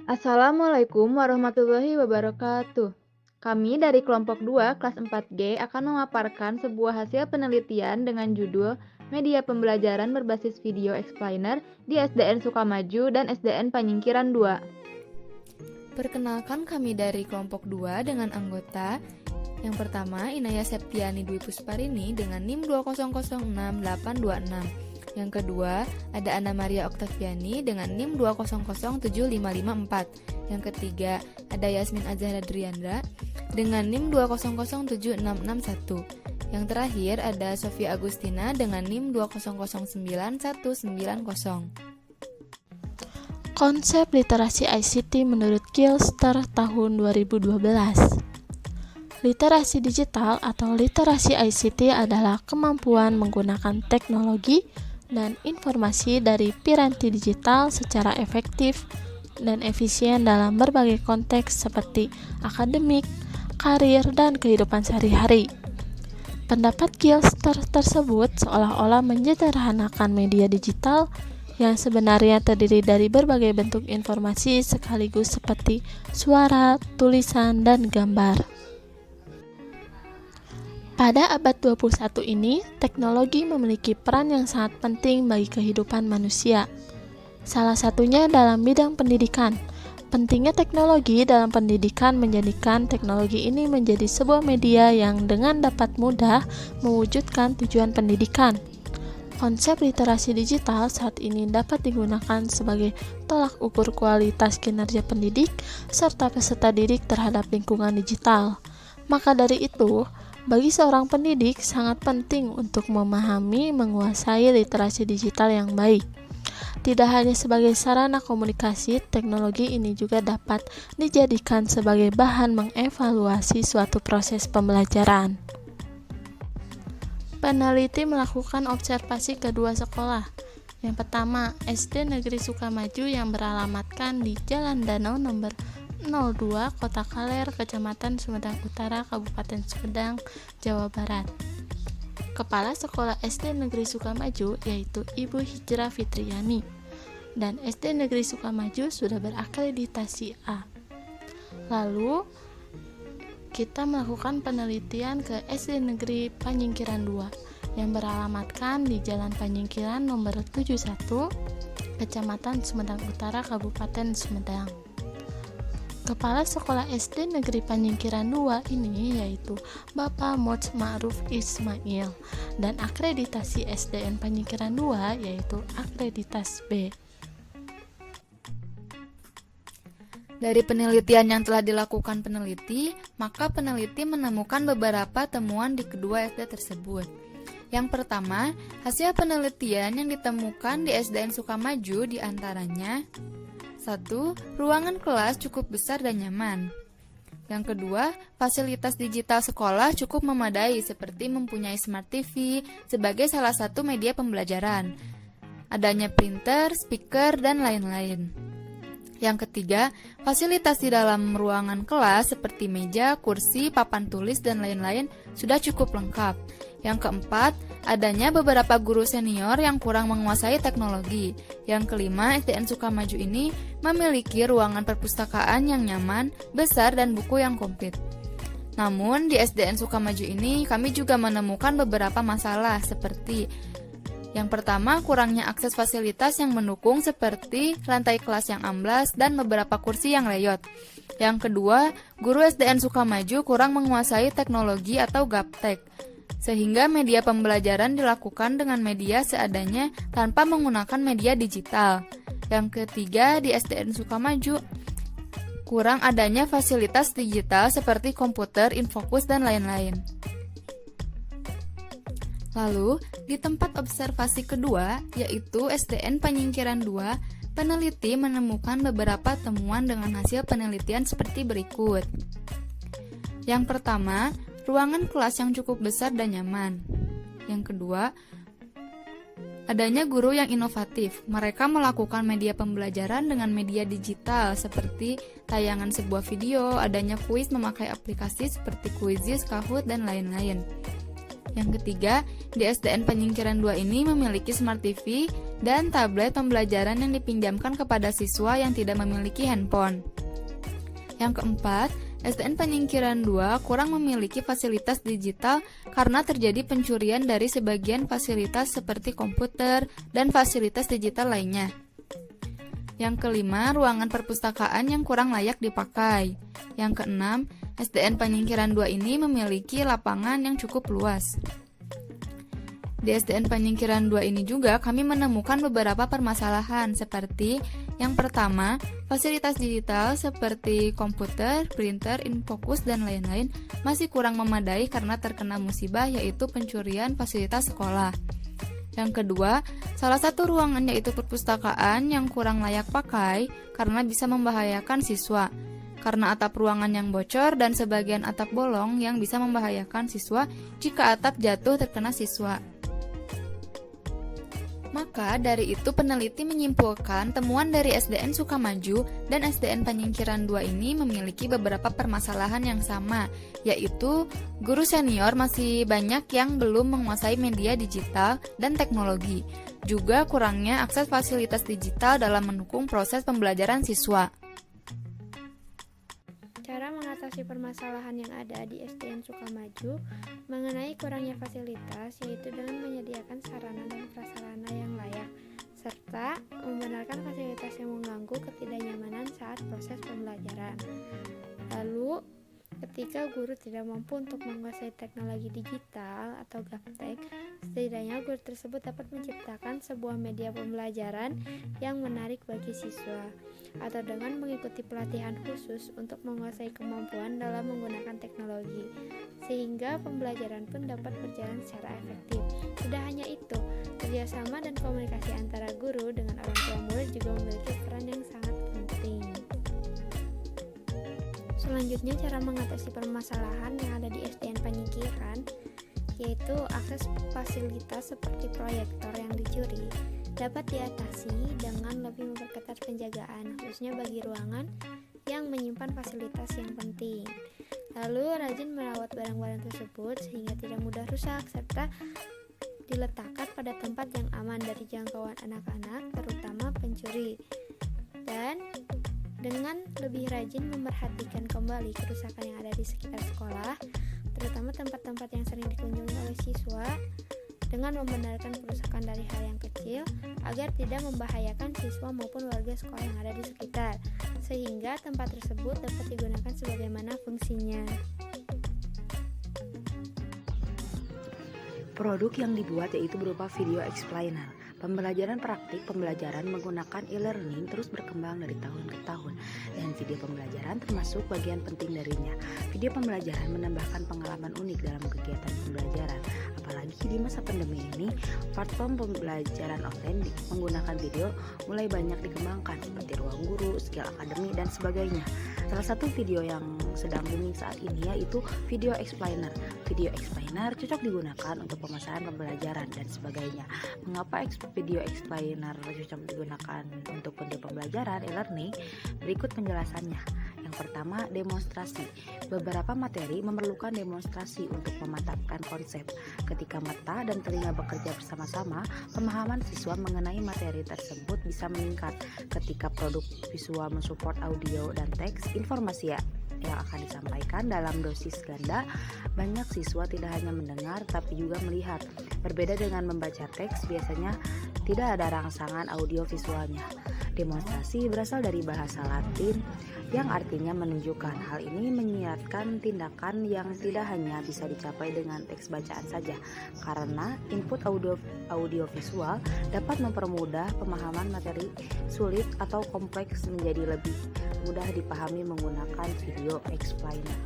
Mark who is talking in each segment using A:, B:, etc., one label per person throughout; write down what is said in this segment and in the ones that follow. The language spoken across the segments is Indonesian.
A: Assalamualaikum warahmatullahi wabarakatuh. Kami dari kelompok 2 kelas 4G akan memaparkan sebuah hasil penelitian dengan judul Media Pembelajaran Berbasis Video Explainer di SDN Sukamaju dan SDN Panyingkiran 2.
B: Perkenalkan kami dari kelompok 2 dengan anggota. Yang pertama, Inaya Septiani Dwi Pusparini dengan NIM 2006826. Yang kedua, ada Anna Maria Oktaviani dengan NIM 2007554. Yang ketiga, ada Yasmin Azhara Driandra dengan NIM 2007661. Yang terakhir, ada Sofia Agustina dengan NIM 2009190.
C: Konsep literasi ICT menurut Kilster tahun 2012. Literasi digital atau literasi ICT adalah kemampuan menggunakan teknologi dan informasi dari piranti digital secara efektif dan efisien dalam berbagai konteks seperti akademik, karir, dan kehidupan sehari-hari. Pendapat Kilster tersebut seolah-olah menyederhanakan media digital yang sebenarnya terdiri dari berbagai bentuk informasi sekaligus seperti suara, tulisan, dan gambar. Pada abad 21 ini, teknologi memiliki peran yang sangat penting bagi kehidupan manusia. Salah satunya dalam bidang pendidikan. Pentingnya teknologi dalam pendidikan menjadikan teknologi ini menjadi sebuah media yang dengan dapat mudah mewujudkan tujuan pendidikan. Konsep literasi digital saat ini dapat digunakan sebagai tolak ukur kualitas kinerja pendidik serta peserta didik terhadap lingkungan digital. Maka dari itu, bagi seorang pendidik sangat penting untuk memahami, menguasai literasi digital yang baik. Tidak hanya sebagai sarana komunikasi, teknologi ini juga dapat dijadikan sebagai bahan mengevaluasi suatu proses pembelajaran. Peneliti melakukan observasi ke dua sekolah. Yang pertama, SD Negeri Sukamaju yang beralamatkan di Jalan Danau nomor 02, Kota Kaler, Kecamatan Sumedang Utara, Kabupaten Sumedang, Jawa Barat. Kepala Sekolah SD Negeri Sukamaju yaitu Ibu Hijrah Fitriani, dan SD Negeri Sukamaju sudah berakreditasi A. Lalu, kita melakukan penelitian ke SD Negeri Panyingkiran 2 yang beralamatkan di Jalan Panyingkiran nomor 71, Kecamatan Sumedang Utara, Kabupaten Sumedang. Kepala Sekolah SD Negeri Panyingkiran 2 ini yaitu Bapak Moch Ma'ruf Ismail, dan akreditasi SDN Panyingkiran 2 yaitu akreditas B.
B: Dari penelitian yang telah dilakukan peneliti, maka peneliti menemukan beberapa temuan di kedua SD tersebut. Yang pertama, hasil penelitian yang ditemukan di SDN Sukamaju diantaranya: 1. Ruangan kelas cukup besar dan nyaman. Yang kedua, fasilitas digital sekolah cukup memadai seperti mempunyai Smart TV sebagai salah satu media pembelajaran, adanya printer, speaker, dan lain-lain. Yang ketiga, fasilitas di dalam ruangan kelas seperti meja, kursi, papan tulis, dan lain-lain sudah cukup lengkap. Yang keempat, adanya beberapa guru senior yang kurang menguasai teknologi. Yang kelima, SDN Sukamaju ini memiliki ruangan perpustakaan yang nyaman, besar, dan buku yang komplit. Namun, di SDN Sukamaju ini kami juga menemukan beberapa masalah seperti: yang pertama, kurangnya akses fasilitas yang mendukung seperti lantai kelas yang amblas dan beberapa kursi yang leyot. Yang kedua, guru SDN Sukamaju kurang menguasai teknologi atau gaptek, sehingga media pembelajaran dilakukan dengan media seadanya tanpa menggunakan media digital. Yang ketiga, di SDN Sukamaju kurang adanya fasilitas digital seperti komputer, infokus, dan lain-lain. Lalu, di tempat observasi kedua, yaitu SDN Panyingkiran 2, peneliti menemukan beberapa temuan dengan hasil penelitian seperti berikut. Yang pertama, ruangan kelas yang cukup besar dan nyaman. Yang kedua, adanya guru yang inovatif. Mereka melakukan media pembelajaran dengan media digital seperti tayangan sebuah video, adanya kuis memakai aplikasi seperti Quizizz, Kahoot, dan lain-lain. Yang ketiga, di SDN Panyingkiran 2 ini memiliki Smart TV dan tablet pembelajaran yang dipinjamkan kepada siswa yang tidak memiliki handphone. Yang keempat, SDN Penyingkiran 2 kurang memiliki fasilitas digital karena terjadi pencurian dari sebagian fasilitas seperti komputer dan fasilitas digital lainnya. Yang kelima, ruangan perpustakaan yang kurang layak dipakai. Yang keenam, SDN Penyingkiran 2 ini memiliki lapangan yang cukup luas. Di SDN Penyingkiran 2 ini juga kami menemukan beberapa permasalahan seperti yang pertama, fasilitas digital seperti komputer, printer, infocus, dan lain-lain masih kurang memadai karena terkena musibah yaitu pencurian fasilitas sekolah. Yang kedua, salah satu ruangan yaitu perpustakaan yang kurang layak pakai karena bisa membahayakan siswa. Karena atap ruangan yang bocor dan sebagian atap bolong yang bisa membahayakan siswa jika atap jatuh terkena siswa. Maka dari itu peneliti menyimpulkan temuan dari SDN Sukamaju dan SDN Penyingkiran 2 ini memiliki beberapa permasalahan yang sama, yaitu guru senior masih banyak yang belum menguasai media digital dan teknologi, juga kurangnya akses fasilitas digital dalam mendukung proses pembelajaran siswa.
D: Cara mengatasi permasalahan yang ada di SDN Sukamaju mengenai kurangnya fasilitas yaitu dengan menyediakan sarana dan prasarana yang layak serta membenarkan fasilitas yang mengganggu ketidaknyamanan saat proses pembelajaran. Lalu, ketika guru tidak mampu untuk menguasai teknologi digital atau gaptek, setidaknya guru tersebut dapat menciptakan sebuah media pembelajaran yang menarik bagi siswa, atau dengan mengikuti pelatihan khusus untuk menguasai kemampuan dalam menggunakan teknologi, sehingga pembelajaran pun dapat berjalan secara efektif. Tidak hanya itu, kerjasama dan komunikasi antara guru dengan orang tua murid juga memiliki peran yang sangat penting. Selanjutnya, cara mengatasi permasalahan yang ada di SDN Penyingkiran yaitu akses fasilitas seperti proyektor yang dicuri dapat diatasi dengan lebih memperketat penjagaan, khususnya bagi ruangan yang menyimpan fasilitas yang penting. Lalu, rajin merawat barang-barang tersebut sehingga tidak mudah rusak, serta diletakkan pada tempat yang aman dari jangkauan anak-anak, terutama pencuri. Dan dengan lebih rajin memerhatikan kembali kerusakan yang ada di sekitar sekolah, terutama tempat-tempat yang sering dikunjungi oleh siswa, dengan membenarkan kerusakan dari hal yang kecil agar tidak membahayakan siswa maupun warga sekolah yang ada di sekitar, sehingga tempat tersebut dapat digunakan sebagaimana fungsinya.
E: Produk yang dibuat yaitu berupa video explainer. Pembelajaran praktik pembelajaran menggunakan e-learning terus berkembang dari tahun ke tahun, dan video pembelajaran termasuk bagian penting darinya. Video pembelajaran menambahkan pengalaman unik dalam kegiatan pembelajaran. Apalagi di masa pandemi ini, platform pembelajaran online menggunakan video mulai banyak dikembangkan, seperti Ruang Guru, Skill Academy, dan sebagainya. Salah satu video yang sedang booming saat ini yaitu video explainer. Video explainer cocok digunakan untuk pemasaran pembelajaran dan sebagainya. Mengapa video explainer cocok digunakan untuk video pembelajaran e-learning? Berikut penjelasannya. Yang pertama, demonstrasi. Beberapa materi memerlukan demonstrasi untuk memantapkan konsep. Ketika mata dan telinga bekerja bersama-sama, pemahaman siswa mengenai materi tersebut bisa meningkat. Ketika produk visual mensupport audio dan teks, informasi yang akan disampaikan dalam dosis ganda, banyak siswa tidak hanya mendengar tapi juga melihat. Berbeda dengan membaca teks, biasanya tidak ada rangsangan audio visualnya. Demonstrasi berasal dari bahasa Latin yang artinya menunjukkan. Hal ini menyiratkan tindakan yang tidak hanya bisa dicapai dengan teks bacaan saja, karena input audio visual dapat mempermudah pemahaman materi sulit atau kompleks menjadi lebih mudah dipahami menggunakan video explainer.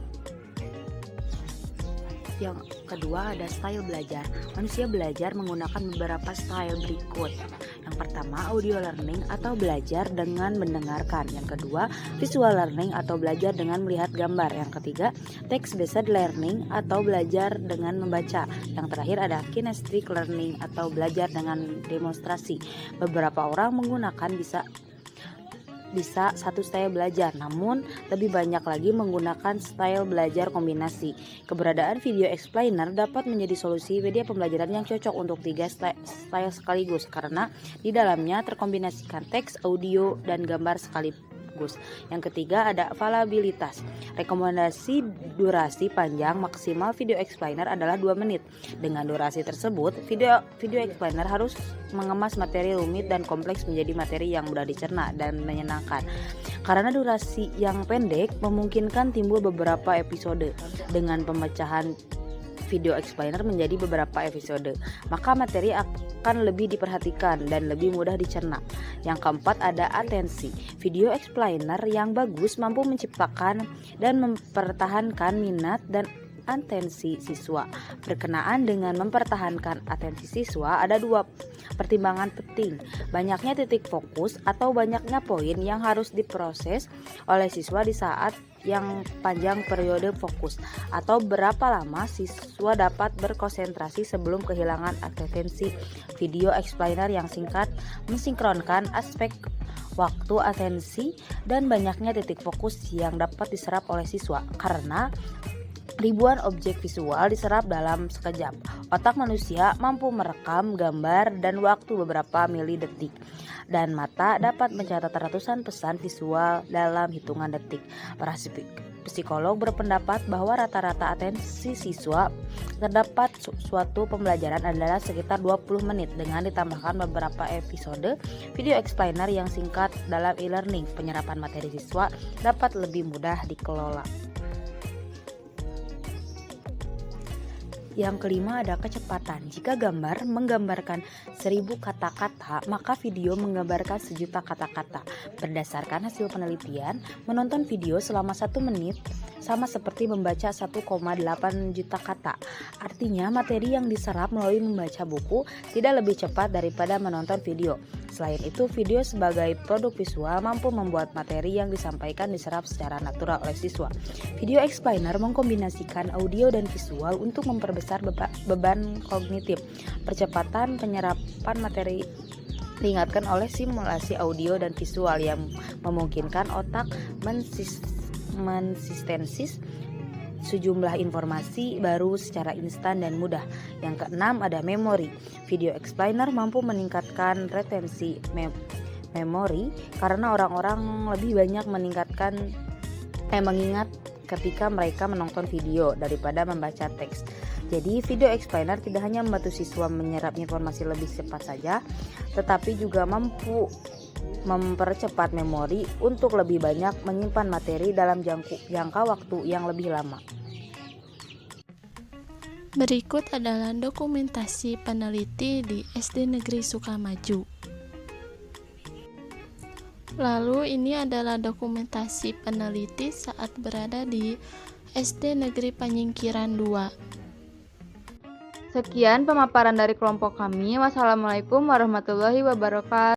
E: Yang kedua ada style belajar. Manusia belajar menggunakan beberapa style berikut. Yang pertama, audio learning atau belajar dengan mendengarkan. Yang kedua, visual learning atau belajar dengan melihat gambar. Yang ketiga, text-based learning atau belajar dengan membaca. Yang terakhir ada kinesthetic learning atau belajar dengan demonstrasi. Beberapa orang menggunakan bisa satu style belajar, namun lebih banyak lagi menggunakan style belajar kombinasi. Keberadaan video explainer dapat menjadi solusi media pembelajaran yang cocok untuk 3 style sekaligus karena di dalamnya terkombinasikan teks, audio, dan gambar sekaligus. Yang ketiga ada availabilitas. Rekomendasi durasi panjang maksimal video explainer adalah 2 menit. Dengan durasi tersebut, video explainer harus mengemas materi rumit dan kompleks menjadi materi yang mudah dicerna dan menyenangkan. Karena durasi yang pendek memungkinkan timbul beberapa episode. Dengan pemecahan video explainer menjadi beberapa episode, maka materi akan lebih diperhatikan dan lebih mudah dicerna. Yang keempat ada atensi. Video explainer yang bagus mampu menciptakan dan mempertahankan minat dan atensi siswa. Berkenaan dengan mempertahankan atensi siswa, ada 2 pertimbangan penting. Banyaknya titik fokus atau banyaknya poin yang harus diproses oleh siswa di saat yang panjang periode fokus, atau berapa lama siswa dapat berkonsentrasi sebelum kehilangan atensi. Video explainer yang singkat mensinkronkan aspek waktu, atensi, dan banyaknya titik fokus yang dapat diserap oleh siswa. Karena ribuan objek visual diserap dalam sekejap, otak manusia mampu merekam gambar dan waktu beberapa milidetik, dan mata dapat mencatat ratusan pesan visual dalam hitungan detik. Para psikolog berpendapat bahwa rata-rata atensi siswa terdapat suatu pembelajaran adalah sekitar 20 menit. Dengan ditambahkan beberapa episode video explainer yang singkat dalam e-learning, penyerapan materi siswa dapat lebih mudah dikelola. Yang kelima ada kecepatan. Jika gambar menggambarkan 1000 kata-kata, maka video menggambarkan 1.000.000 kata-kata. Berdasarkan hasil penelitian, menonton video selama 1 menit sama seperti membaca 1,8 juta kata. Artinya materi yang diserap melalui membaca buku tidak lebih cepat daripada menonton video. Selain itu, video sebagai produk visual mampu membuat materi yang disampaikan diserap secara natural oleh siswa. Video explainer mengkombinasikan audio dan visual untuk memperbesar beban kognitif. Percepatan penyerapan materi diingatkan oleh simulasi audio dan visual yang memungkinkan otak mensistensis sejumlah informasi baru secara instan dan mudah. Yang keenam ada memori. Video explainer mampu meningkatkan retensi memori karena orang-orang lebih banyak mengingat ketika mereka menonton video daripada membaca teks. Jadi video explainer tidak hanya membantu siswa menyerap informasi lebih cepat saja, tetapi juga mampu mempercepat memori untuk lebih banyak menyimpan materi dalam jangka waktu yang lebih lama.
C: Berikut adalah dokumentasi peneliti di SD Negeri Sukamaju. Lalu ini adalah dokumentasi peneliti saat berada di SD Negeri Panyingkiran 2.
A: Sekian pemaparan dari kelompok kami. Wassalamualaikum warahmatullahi wabarakatuh.